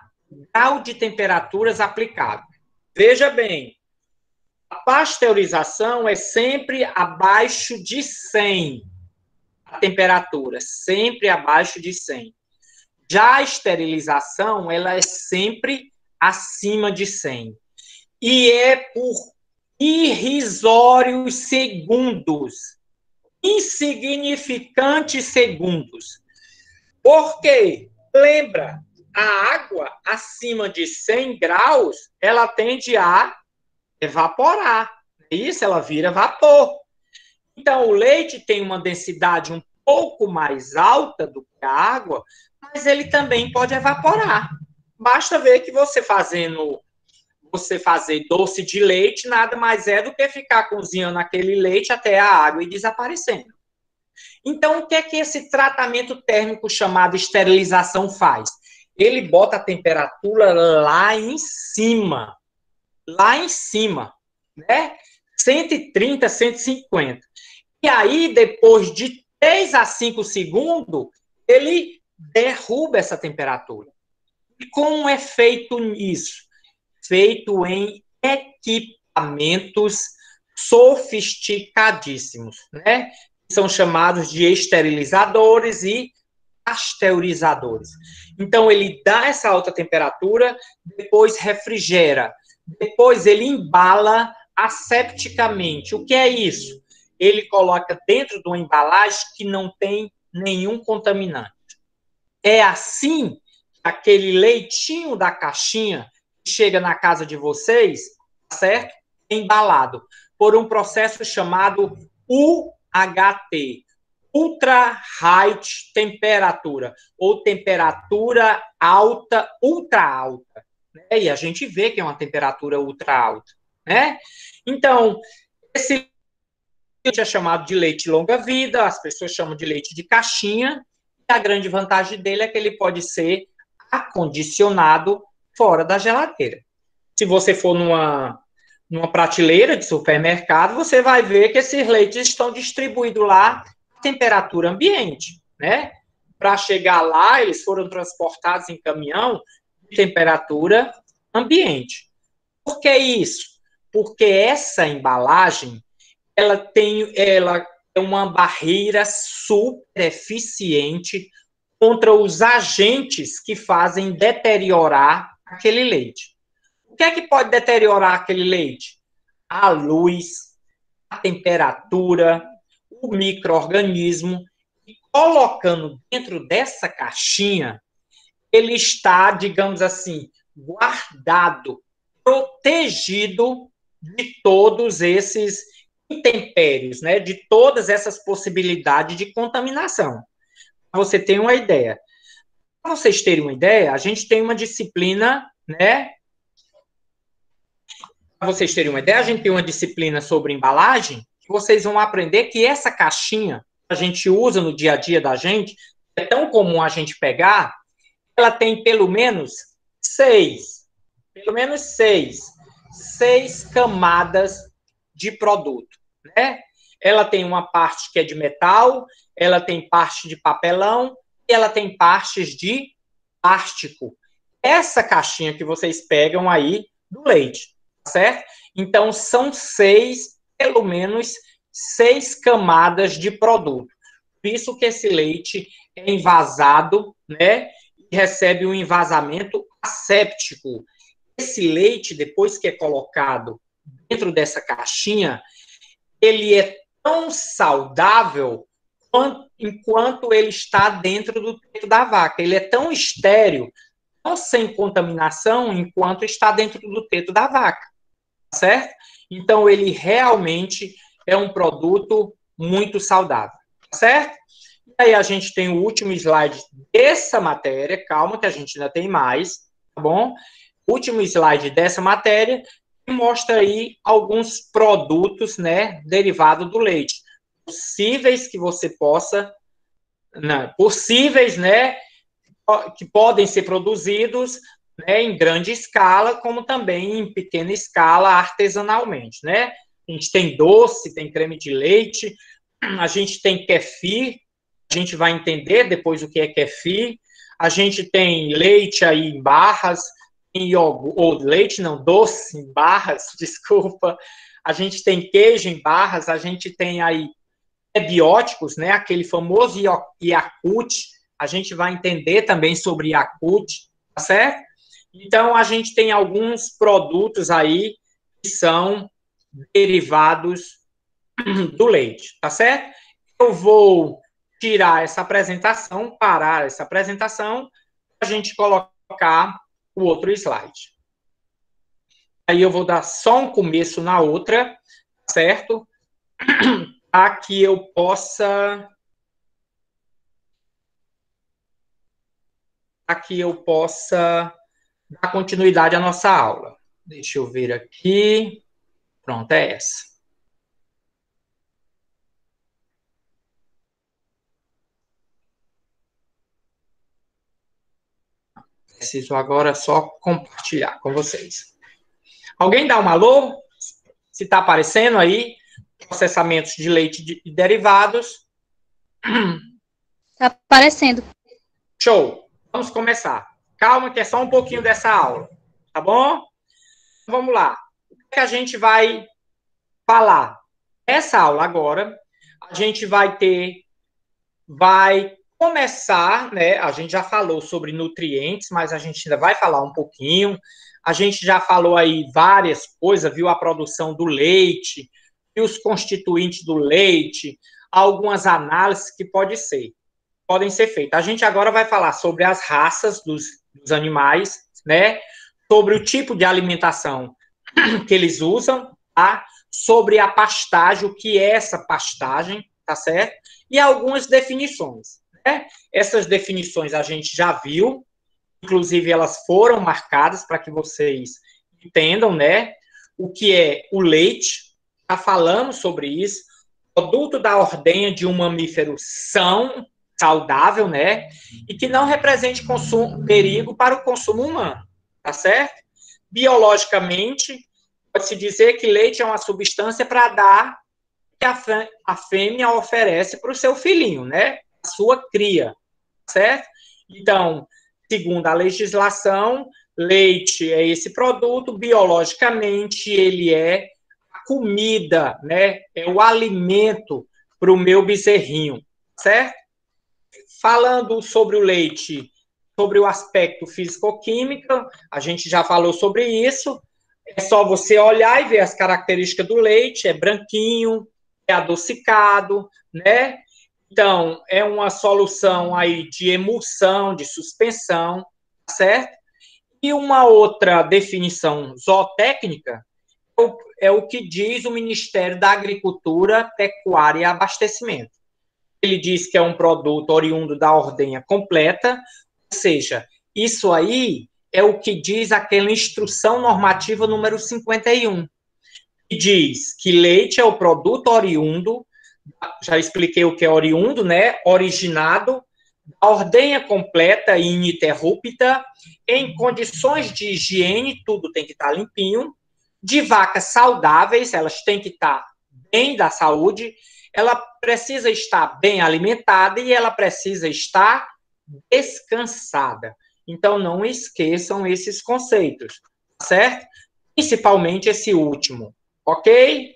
grau de temperaturas aplicado. Veja bem, a pasteurização é sempre abaixo de 100, a temperatura, sempre abaixo de 100. Já a esterilização, ela é sempre acima de 100. E é por irrisórios segundos, insignificantes segundos. Por quê? Lembra, a água acima de 100 graus, ela tende a evaporar. Isso, ela vira vapor. Então, o leite tem uma densidade um pouco mais alta do que a água, mas ele também pode evaporar. Basta ver que você fazendo você fazer doce de leite nada mais é do que ficar cozinhando aquele leite até a água ir desaparecendo. Então, o que é que esse tratamento térmico chamado esterilização faz? Ele bota a temperatura lá em cima, né? 130, 150. E aí, depois de 3 a 5 segundos, ele derruba essa temperatura. E como é feito isso? Feito em equipamentos sofisticadíssimos, né? São chamados de esterilizadores e pasteurizadores. Então, ele dá essa alta temperatura, depois refrigera, depois ele embala asepticamente. O que é isso? Ele coloca dentro de uma embalagem que não tem nenhum contaminante. É assim que aquele leitinho da caixinha que chega na casa de vocês, certo? Embalado por um processo chamado UHT, Ultra High Temperatura, ou temperatura alta, ultra alta. Né? E a gente vê que é uma temperatura ultra alta. Né? Então, esse leite é chamado de leite longa-vida, as pessoas chamam de leite de caixinha, e a grande vantagem dele é que ele pode ser acondicionado fora da geladeira. Se você for numa prateleira de supermercado, você vai ver que esses leites estão distribuídos lá a temperatura ambiente, né? Para chegar lá, eles foram transportados em caminhão de temperatura ambiente. Por que isso? Porque essa embalagem, ela é uma barreira super eficiente contra os agentes que fazem deteriorar aquele leite. O que é que pode deteriorar aquele leite? A luz, a temperatura, o micro-organismo. E colocando dentro dessa caixinha, ele está, digamos assim, guardado, protegido de todos esses intempéries, né? De todas essas possibilidades de contaminação. Para você ter uma ideia. Para vocês terem uma ideia, a gente tem uma disciplina, né? Para vocês terem uma ideia, a gente tem uma disciplina sobre embalagem, que vocês vão aprender que essa caixinha que a gente usa no dia a dia da gente, é tão comum a gente pegar, ela tem pelo menos seis camadas de produto, né? Ela tem uma parte que é de metal, ela tem parte de papelão e ela tem partes de plástico. Essa caixinha que vocês pegam aí do leite, certo? Então, são pelo menos seis camadas de produto. Por isso que esse leite é envasado, né? E recebe um envasamento asséptico. Esse leite, depois que é colocado dentro dessa caixinha, ele é tão saudável enquanto ele está dentro do teto da vaca. Ele é tão estéril, tão sem contaminação, enquanto está dentro do teto da vaca. Certo? Então, ele realmente é um produto muito saudável. Certo? E aí, a gente tem o último slide dessa matéria. Calma, que a gente ainda tem mais. Tá bom? O último slide dessa matéria mostra aí alguns produtos, né, derivados do leite, possíveis que você possa, possíveis, né, que podem ser produzidos, né, em grande escala, como também em pequena escala artesanalmente, né? A gente tem doce, tem creme de leite, a gente tem kefir, a gente vai entender depois o que é kefir, a gente tem leite aí em barras, em iogurte, ou leite não, doce em barras, desculpa, a gente tem queijo em barras, a gente tem aí prebióticos, né, aquele famoso Yakult, a gente vai entender também sobre Yakult, tá certo? Então, a gente tem alguns produtos aí que são derivados do leite, tá certo? Eu vou tirar essa apresentação, parar essa apresentação, para a gente colocar o outro slide. Aí eu vou dar só um começo na outra, certo? Para que eu possa dar continuidade à nossa aula. Deixa eu ver aqui. Pronto, é essa. Preciso agora só compartilhar com vocês. Alguém dá um alô? Se está aparecendo aí, processamentos de leite e derivados. Está aparecendo. Show. Vamos começar. Calma que é só um pouquinho dessa aula, tá bom? Vamos lá. O que a gente vai falar? Nessa aula agora, a gente vai começar, né? A gente já falou sobre nutrientes, mas a gente ainda vai falar um pouquinho. A gente já falou aí várias coisas, viu a produção do leite, viu os constituintes do leite, algumas análises que podem ser feitas. A gente agora vai falar sobre as raças dos animais, né? Sobre o tipo de alimentação que eles usam, tá? Sobre a pastagem, o que é essa pastagem, tá certo? E algumas definições, né? Essas definições a gente já viu, inclusive elas foram marcadas para que vocês entendam, né? O que é o leite, já falamos sobre isso, produto da ordenha de um mamífero são, saudável, né? E que não represente perigo para o consumo humano, tá certo? Biologicamente, pode-se dizer que leite é uma substância para dar que a fêmea oferece para o seu filhinho, né? A sua cria, certo? Então, segundo a legislação, leite é esse produto, biologicamente ele é a comida, né? É o alimento para o meu bezerrinho, certo? Falando sobre o leite, sobre o aspecto físico-químico, a gente já falou sobre isso. É só você olhar e ver as características do leite, é branquinho, é adocicado, né? Então, é uma solução aí de emulsão, de suspensão, certo? E uma outra definição zootécnica é o que diz o Ministério da Agricultura, Pecuária e Abastecimento. Ele diz que é um produto oriundo da ordenha completa, ou seja, isso aí é o que diz aquela instrução normativa número 51, que diz que leite é o produto oriundo, já expliquei o que é oriundo, né? Originado da ordenha completa e ininterrupta, em condições de higiene, tudo tem que estar limpinho, de vacas saudáveis, elas têm que estar bem da saúde, ela precisa estar bem alimentada e ela precisa estar descansada. Então, não esqueçam esses conceitos, certo? Principalmente esse último, ok?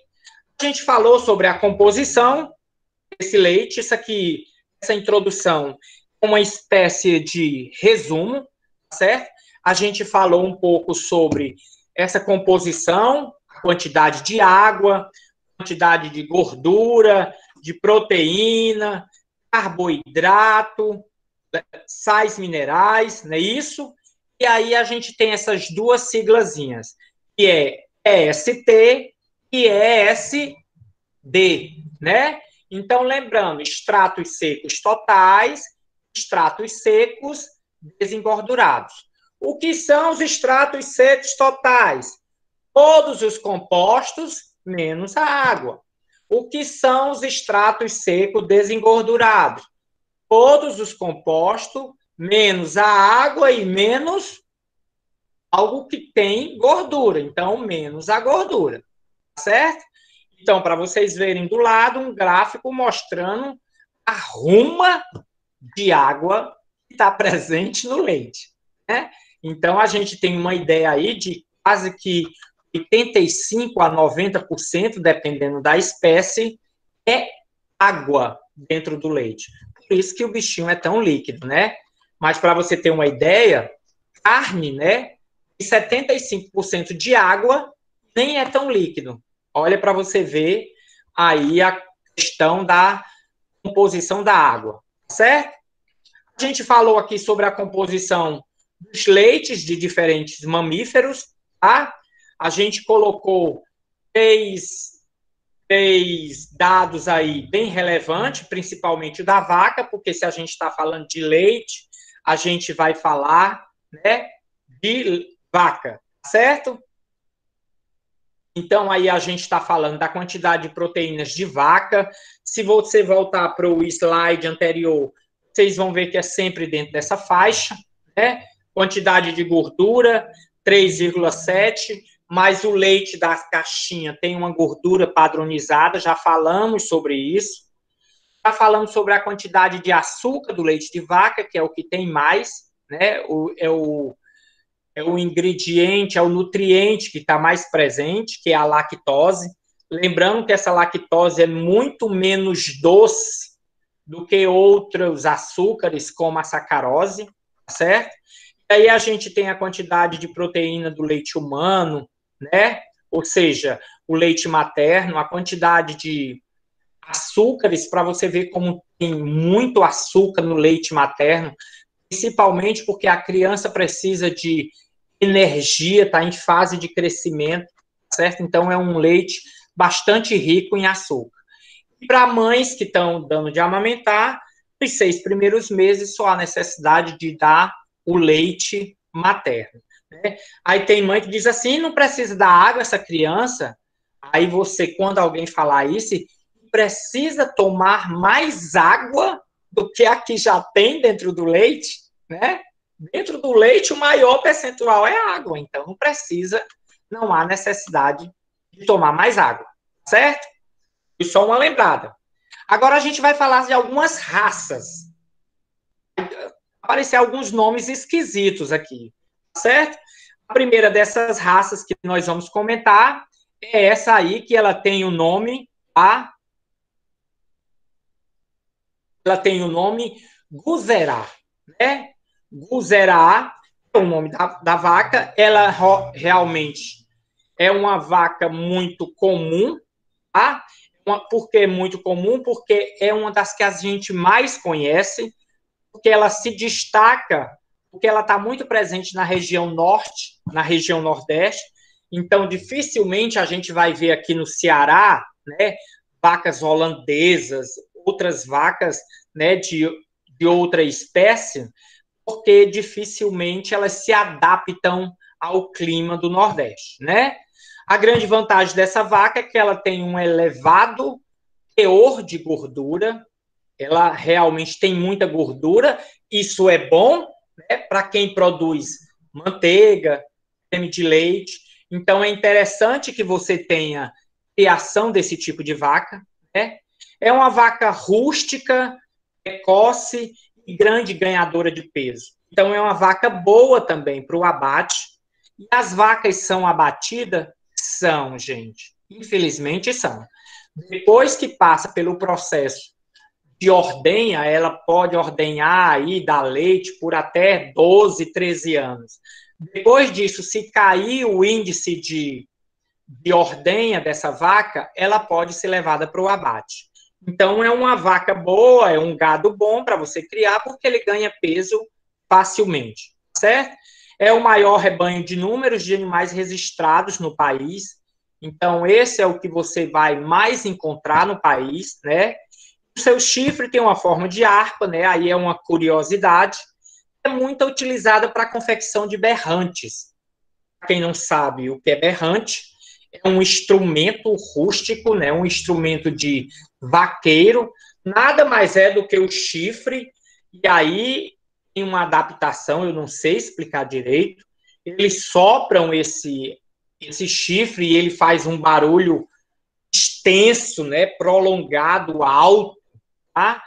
A gente falou sobre a composição desse leite, isso aqui, essa introdução é uma espécie de resumo, certo? A gente falou um pouco sobre essa composição, quantidade de água, quantidade de gordura, de proteína, carboidrato, sais minerais, não é isso? E aí a gente tem essas duas siglazinhas, que é EST e ESD, né? Então, lembrando, extratos secos totais, extratos secos desengordurados. O que são os extratos secos totais? Todos os compostos menos a água. O que são os extratos secos desengordurados? Todos os compostos menos a água e menos algo que tem gordura. Então, menos a gordura, certo? Então, para vocês verem do lado, um gráfico mostrando a ruma de água que está presente no leite, né? Então, a gente tem uma ideia aí de quase que 85% a 90%, dependendo da espécie, é água dentro do leite. Por isso que o bichinho é tão líquido, né? Mas para você ter uma ideia, carne, né? 75% de água nem é tão líquido. Olha para você ver aí a questão da composição da água, certo? A gente falou aqui sobre a composição dos leites de diferentes mamíferos, tá? A gente colocou três dados aí bem relevantes, principalmente o da vaca, porque se a gente está falando de leite, a gente vai falar, né, de vaca, certo? Então, aí a gente está falando da quantidade de proteínas de vaca. Se você voltar para o slide anterior, vocês vão ver que é sempre dentro dessa faixa, né? Quantidade de gordura, 3,7, mas o leite da caixinha tem uma gordura padronizada, já falamos sobre isso. Já falamos sobre a quantidade de açúcar do leite de vaca, que é o que tem mais, né? É o ingrediente, é o nutriente que está mais presente, que é a lactose. Lembrando que essa lactose é muito menos doce do que outros açúcares, como a sacarose, certo? E aí a gente tem a quantidade de proteína do leite humano, né? Ou seja, o leite materno, a quantidade de açúcares, para você ver como tem muito açúcar no leite materno, principalmente porque a criança precisa de energia, está em fase de crescimento, certo? Então, é um leite bastante rico em açúcar. E para mães que estão dando de amamentar, nos 6 primeiros meses, só há necessidade de dar o leite materno. Né? Aí tem mãe que diz assim, não precisa dar água essa criança. Aí você, quando alguém falar isso, precisa tomar mais água do que a que já tem dentro do leite, né? Dentro do leite, o maior percentual é água, então não há necessidade de tomar mais água, certo? E só uma lembrada. Agora a gente vai falar de algumas raças. Aparecer alguns nomes esquisitos aqui, certo? A primeira dessas raças que nós vamos comentar é essa aí, que ela tem o nome, tá? Ela tem o nome Guzerá, né? Guzerá é o nome da vaca. Ela realmente é uma vaca muito comum, tá? Por que muito comum? Porque é uma das que a gente mais conhece, porque ela se destaca, porque ela está muito presente na região norte, na região nordeste. Então, dificilmente a gente vai ver aqui no Ceará, né, vacas holandesas, outras vacas, né, de outra espécie, porque dificilmente elas se adaptam ao clima do Nordeste, né? A grande vantagem dessa vaca é que ela tem um elevado teor de gordura, ela realmente tem muita gordura, isso é bom, né, para quem produz manteiga, creme de leite. Então, é interessante que você tenha criação desse tipo de vaca, né? É uma vaca rústica, precoce e grande ganhadora de peso. Então, é uma vaca boa também para o abate. E as vacas são abatidas? São, gente. Infelizmente, são. Depois que passa pelo processo de ordenha, ela pode ordenhar e dar leite por até 12, 13 anos. Depois disso, se cair o índice de ordenha dessa vaca, ela pode ser levada para o abate. Então, é uma vaca boa, é um gado bom para você criar, porque ele ganha peso facilmente, certo? É o maior rebanho de números de animais registrados no país. Então, esse é o que você vai mais encontrar no país, né? O seu chifre tem uma forma de harpa, né? Aí é uma curiosidade. É muito utilizada para a confecção de berrantes. Quem não sabe o que é berrante, é um instrumento rústico, né? Um instrumento de vaqueiro. Nada mais é do que o chifre. E aí tem uma adaptação, eu não sei explicar direito. Eles sopram esse chifre e ele faz um barulho extenso, né? Prolongado, alto. Tá?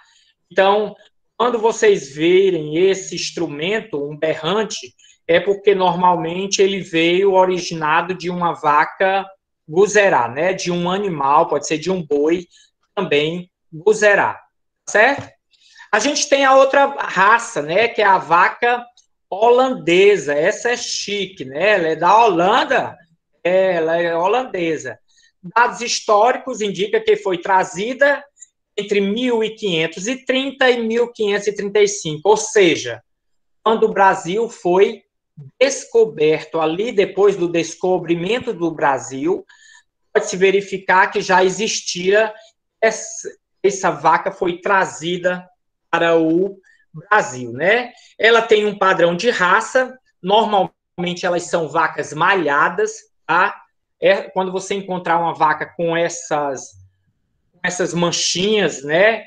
Então, quando vocês verem esse instrumento, um berrante, é porque normalmente ele veio originado de uma vaca guzerá, né? De um animal, pode ser de um boi, também guzerá, certo? A gente tem a outra raça, né? Que é a vaca holandesa. Essa é chique, né? Ela é da Holanda, ela é holandesa. Dados históricos indicam que foi trazida entre 1530 e 1535, ou seja, quando o Brasil foi descoberto, ali depois do descobrimento do Brasil, pode-se verificar que já existia, essa vaca foi trazida para o Brasil, né? Ela tem um padrão de raça, normalmente elas são vacas malhadas, tá? quando você encontrar uma vaca com essas manchinhas, né,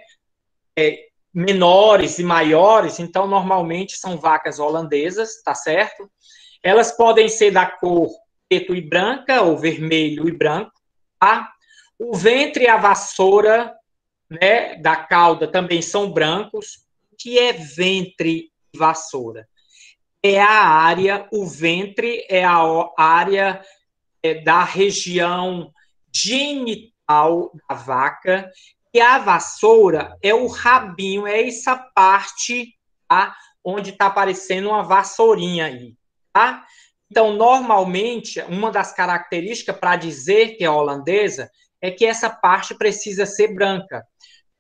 menores e maiores, então normalmente são vacas holandesas, tá certo? Elas podem ser da cor preto e branca ou vermelho e branco, tá? O ventre e a vassoura, né, da cauda também são brancos. O que é ventre e vassoura? É a área, o ventre é a área da região genital da vaca, e a vassoura é o rabinho, é essa parte, tá, onde está aparecendo uma vassourinha aí, tá? Então, normalmente, uma das características para dizer que é holandesa é que essa parte precisa ser branca.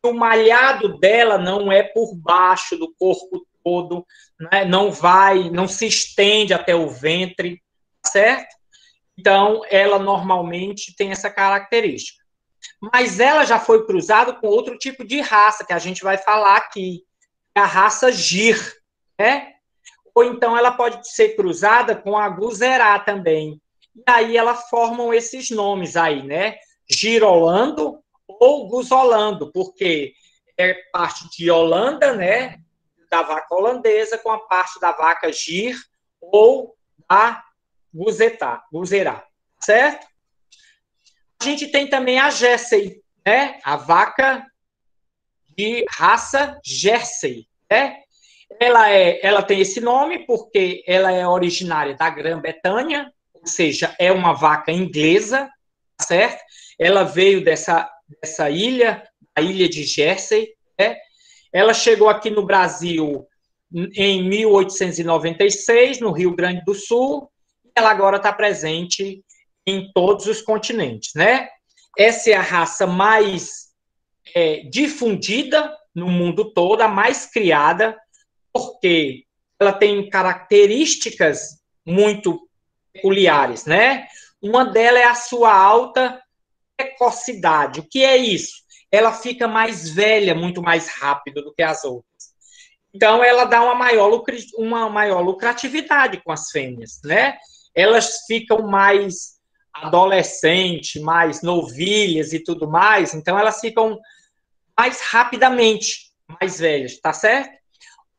O malhado dela não é por baixo do corpo todo, né? Não se estende até o ventre, certo? Então, ela normalmente tem essa característica. Mas ela já foi cruzada com outro tipo de raça, que a gente vai falar aqui, a raça Gir, né? Ou então ela pode ser cruzada com a Guzerá também. E aí elas formam esses nomes aí, né? Girolando ou Guzolando, porque é parte de Holanda, né? Da vaca holandesa, com a parte da vaca Gir ou da Guzerá, certo? A gente tem também a Jersey, né? A vaca de raça Jersey, né? Ela tem esse nome porque ela é originária da Grã-Bretanha, ou seja, é uma vaca inglesa, certo? Ela veio dessa ilha, a ilha de Jersey, né? Ela chegou aqui no Brasil em 1896, no Rio Grande do Sul, e ela agora está presente em todos os continentes, né? Essa é a raça mais difundida no mundo todo, a mais criada, porque ela tem características muito peculiares, né? Uma delas é a sua alta precocidade. O que é isso? Ela fica mais velha muito mais rápido do que as outras. Então, ela dá uma maior lucratividade com as fêmeas, né? Elas ficam mais adolescentes, mais novilhas e tudo mais, então elas ficam mais rapidamente mais velhas, tá certo?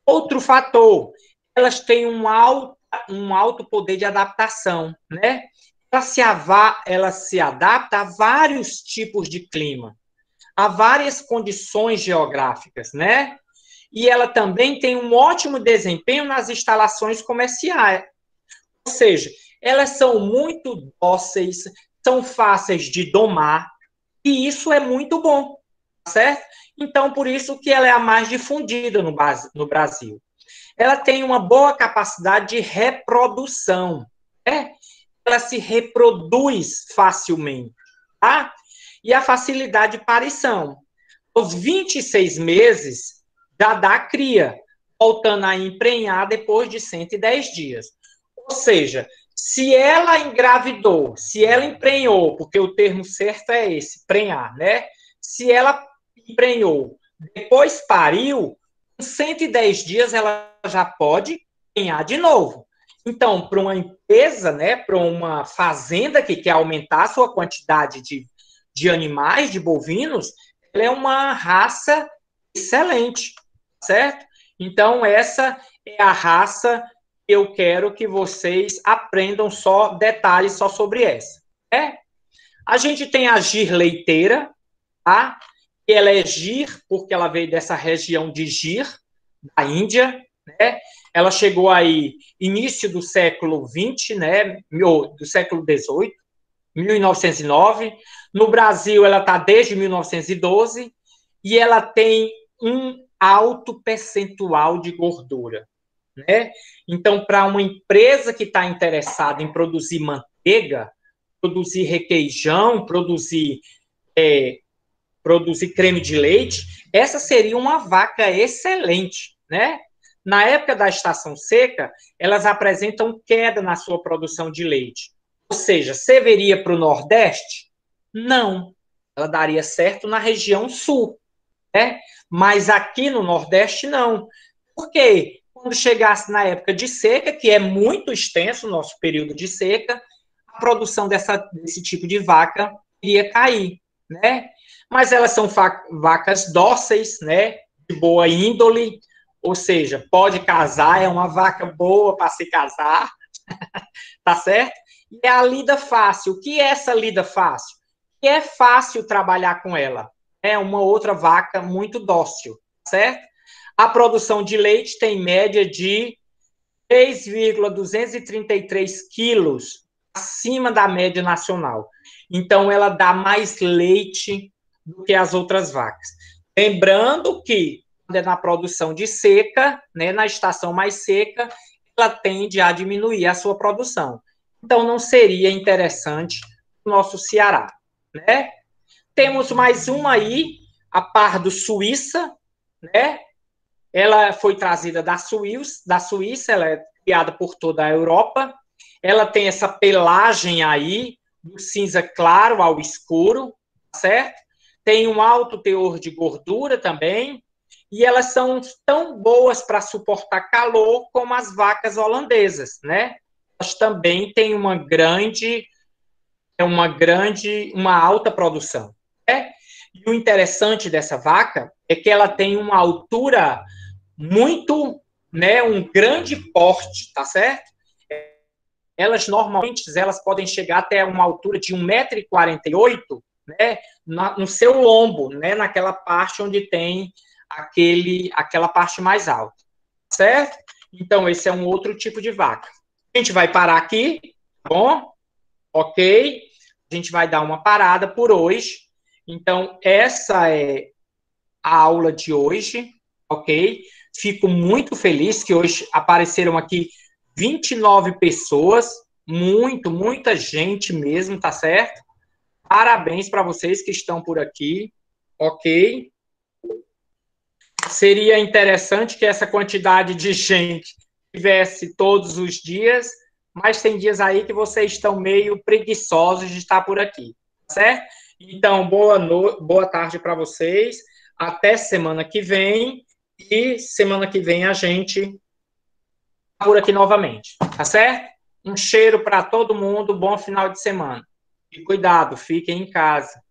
Outro fator, elas têm um alto poder de adaptação, né? Ela se adapta a vários tipos de clima, a várias condições geográficas, né? E ela também tem um ótimo desempenho nas instalações comerciais. Ou seja, elas são muito dóceis, são fáceis de domar, e isso é muito bom, certo? Então, por isso que ela é a mais difundida no Brasil. Ela tem uma boa capacidade de reprodução, né? Ela se reproduz facilmente, tá? E a facilidade de parição. Aos 26 meses, já dá cria, voltando a emprenhar depois de 110 dias. Ou seja, se ela engravidou, se ela emprenhou, porque o termo certo é esse, prenhar, né? Se ela emprenhou, depois pariu, com 110 dias ela já pode emprenhar de novo. Então, para uma empresa, né, para uma fazenda que quer aumentar a sua quantidade de animais, de bovinos, ela é uma raça excelente, certo? Então, essa é a raça que eu quero que vocês aprendam só detalhes só sobre essa. A gente tem a Gir leiteira, tá? Ela é Gir porque ela veio dessa região de Gir, da Índia, né? Ela chegou aí início do século XX, né? Do século XVIII, 1909. No Brasil, ela está desde 1912 e ela tem um alto percentual de gordura, né? Então, para uma empresa que está interessada em produzir manteiga, produzir requeijão, produzir creme de leite, essa seria uma vaca excelente, né? Na época da estação seca, elas apresentam queda na sua produção de leite. Ou seja, serviria para o Nordeste? Não. Ela daria certo na região sul, né? Mas aqui no Nordeste, não. Por quê? Quando chegasse na época de seca, que é muito extenso o nosso período de seca, a produção desse tipo de vaca iria cair, né? Mas elas são vacas dóceis, né? De boa índole, ou seja, pode casar, é uma vaca boa para se casar, tá certo? E é a lida fácil. O que é essa lida fácil? Que é fácil trabalhar com ela. É uma outra vaca muito dócil, certo? A produção de leite tem média de 3,233 quilos acima da média nacional. Então, ela dá mais leite do que as outras vacas. Lembrando que, quando é na produção de seca, né, na estação mais seca, ela tende a diminuir a sua produção. Então, não seria interessante o nosso Ceará, né? Temos mais uma aí, a Pardo Suíça, né? Ela foi trazida da Suíça, ela é criada por toda a Europa. Ela tem essa pelagem aí, do cinza claro ao escuro, certo? Tem um alto teor de gordura também, e elas são tão boas para suportar calor como as vacas holandesas, né? Elas também têm uma alta produção, né? E o interessante dessa vaca é que ela tem uma altura muito, né, um grande porte, tá certo? Elas normalmente elas podem chegar até uma altura de 1,48 m, né, no seu lombo, né, naquela parte onde tem aquela parte mais alta, certo? Então, esse é um outro tipo de vaca. A gente vai parar aqui, tá bom? Ok? A gente vai dar uma parada por hoje. Então, essa é a aula de hoje, ok? Fico muito feliz que hoje apareceram aqui 29 pessoas, muita gente mesmo, tá certo? Parabéns para vocês que estão por aqui, ok? Seria interessante que essa quantidade de gente tivesse todos os dias, mas tem dias aí que vocês estão meio preguiçosos de estar por aqui, certo? Então, boa tarde para vocês. Até semana que vem. E semana que vem a gente tá por aqui novamente, tá certo? Um cheiro para todo mundo, bom final de semana. E cuidado, fiquem em casa.